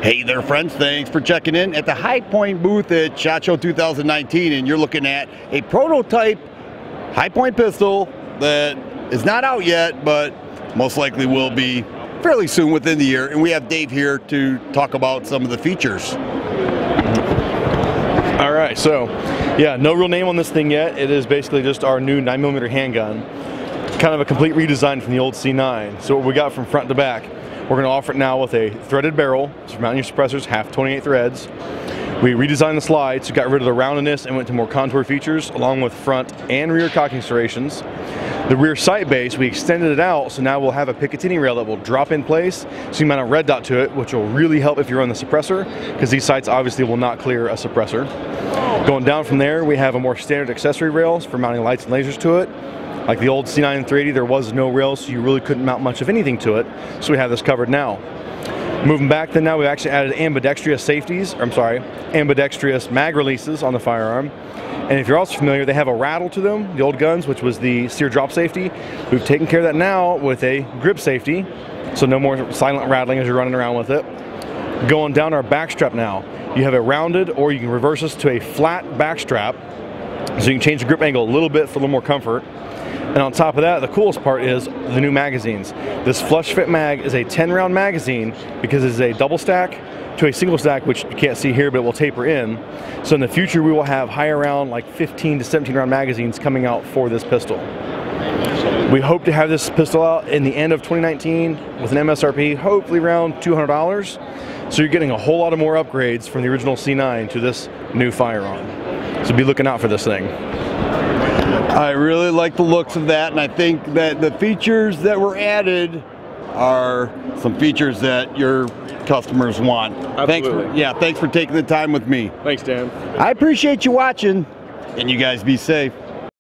Hey there friends, thanks for checking in at the High Point booth at SHOT Show 2019, and you're looking at a prototype High Point pistol that is not out yet, but most likely will be fairly soon within the year. And we have Dave here to talk about some of the features. All right, so yeah, no real name on this thing yet. It is basically just our new 9mm handgun. Kind of a complete redesign from the old C9. So what we got from front to back, we're going to offer it now with a threaded barrel. So for mounting your suppressors, half 28 threads. We redesigned the slides, got rid of the roundedness and went to more contour features along with front and rear cocking serrations. The rear sight base, we extended it out, so now we'll have a Picatinny rail that will drop in place, so you mount a red dot to it, which will really help if you run the suppressor, because these sights obviously will not clear a suppressor. Going down from there, we have a more standard accessory rails for mounting lights and lasers to it. Like the old C9 and 380, there was no rail, so you really couldn't mount much of anything to it, so we have this covered now. Moving back then, now we've actually added ambidextrous ambidextrous mag releases on the firearm. And if you're also familiar, they have a rattle to them, the old guns, which was the sear drop safety. We've taken care of that now with a grip safety, so no more silent rattling as you're running around with it. Going down our back strap now, you have a rounded, or you can reverse this to a flat back strap, so you can change the grip angle a little bit for a little more comfort. And on top of that, the coolest part is the new magazines. This flush fit mag is a 10-round magazine because it's a double stack to a single stack, which you can't see here, but it will taper in. So in the future, we will have higher round, like 15 to 17 round magazines coming out for this pistol. We hope to have this pistol out in the end of 2019 with an MSRP, hopefully around $200. So you're getting a whole lot of more upgrades from the original C9 to this new firearm. So be looking out for this thing. I really like the looks of that, and I think that the features that were added are some features that your customers want. Absolutely. Thanks for taking the time with me. Thanks, Dan. I appreciate you watching, and you guys be safe.